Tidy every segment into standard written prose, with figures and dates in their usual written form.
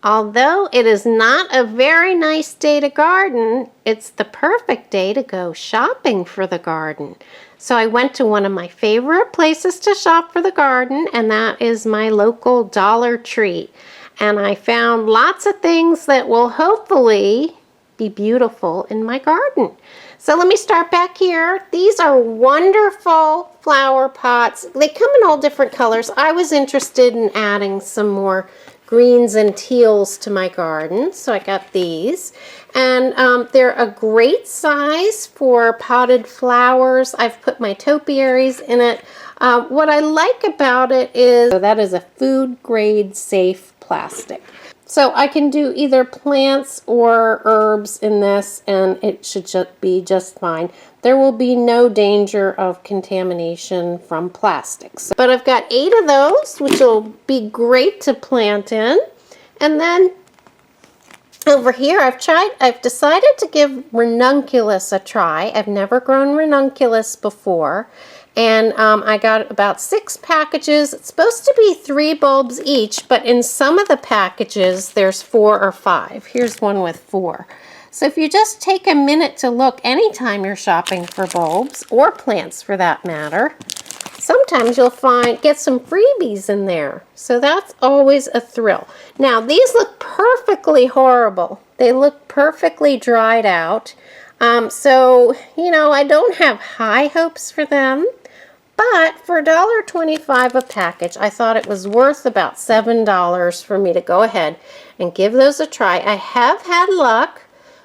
Although it is not a very nice day to garden, it's the perfect day to go shopping for the garden. So I went to one of my favorite places to shop for the garden, and that is my local Dollar Tree. And I found lots of things that will hopefully be beautiful in my garden. So let me start back here. These are wonderful flower pots. They come in all different colors. I was interested in adding some more greens and teals to my garden, so I got these. And they're a great size for potted flowers. I've put my topiaries in it. What I like about it is that is a food grade safe plastic. So I can do either plants or herbs in this, and it should be just fine. There will be no danger of contamination from plastics. But I've got 8 of those, which will be great to plant in. And then over here, I've decided to give ranunculus a try. I've never grown ranunculus before. And I got about 6 packages. It's supposed to be 3 bulbs each, but in some of the packages, there's 4 or 5. Here's one with 4. So if you just take a minute to look anytime you're shopping for bulbs, or plants for that matter, sometimes you'll get some freebies in there. So that's always a thrill. Now, these look perfectly horrible. They look perfectly dried out. So, you know, I don't have high hopes for them. But for $1.25 a package, I thought it was worth about $7 for me to go ahead and give those a try. I have had luck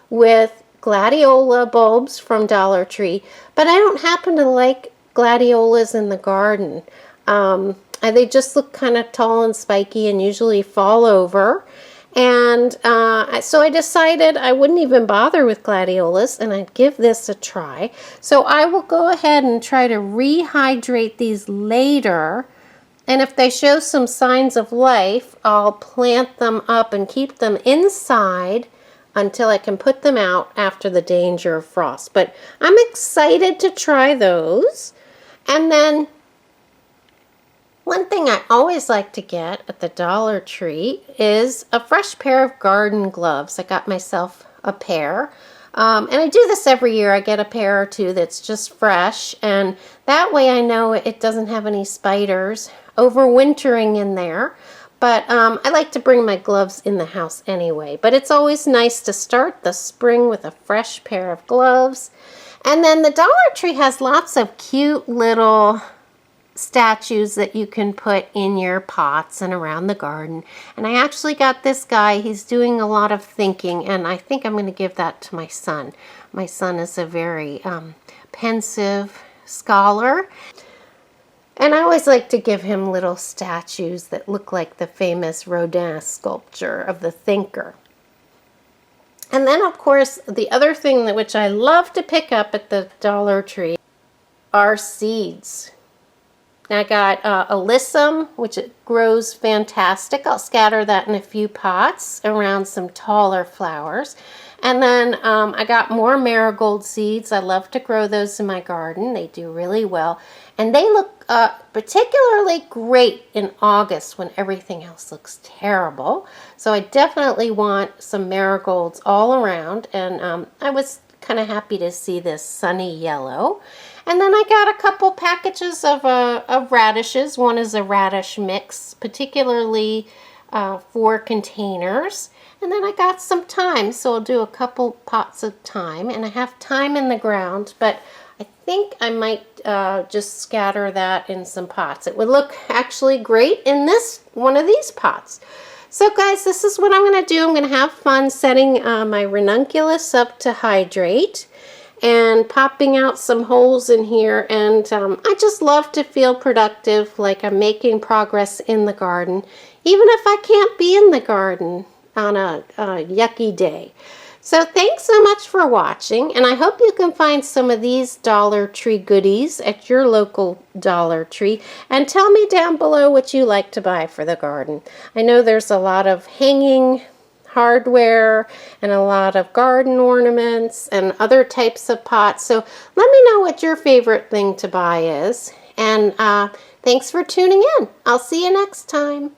with gladiola bulbs from Dollar Tree, but I don't happen to like gladiolas in the garden. They just look kind of tall and spiky and usually fall over. And so I decided I wouldn't even bother with gladiolas, and I'd give this a try. So I will go ahead and try to rehydrate these later. And if they show some signs of life, I'll plant them up and keep them inside until I can put them out after the danger of frost. But I'm excited to try those. And then one thing I always like to get at the Dollar Tree is a fresh pair of garden gloves. I got myself a pair. And I do this every year. I get a pair or 2 that's just fresh. And that way I know it doesn't have any spiders overwintering in there. But I like to bring my gloves in the house anyway. But it's always nice to start the spring with a fresh pair of gloves. And then the Dollar Tree has lots of cute little statues that you can put in your pots and around the garden. And I actually got this guy. He's doing a lot of thinking, and I think I'm going to give that to my son. My son is a very pensive scholar, and I always like to give him little statues that look like the famous Rodin sculpture of the thinker. And then, of course, the other thing which I love to pick up at the Dollar Tree are seeds. I got alyssum, which it grows fantastic. I'll scatter that in a few pots around some taller flowers. And then I got more marigold seeds. I love to grow those in my garden. They do really well. And they look particularly great in August when everything else looks terrible. So I definitely want some marigolds all around. And I was kind of happy to see this sunny yellow. And then I got a couple packages of radishes. One is a radish mix, particularly for containers. And then I got some thyme, so I'll do a couple pots of thyme. And I have thyme in the ground, but I think I might just scatter that in some pots. It would look actually great in one of these pots. So guys, this is what I'm going to do. I'm going to have fun setting my ranunculus up to hydrate and popping out some holes in here. And I just love to feel productive, like I'm making progress in the garden, even if I can't be in the garden on a yucky day. So thanks so much for watching, and I hope you can find some of these Dollar Tree goodies at your local Dollar Tree, and tell me down below what you like to buy for the garden. I know there's a lot of hanging hardware and a lot of garden ornaments and other types of pots, so let me know what your favorite thing to buy is. And thanks for tuning in. I'll see you next time.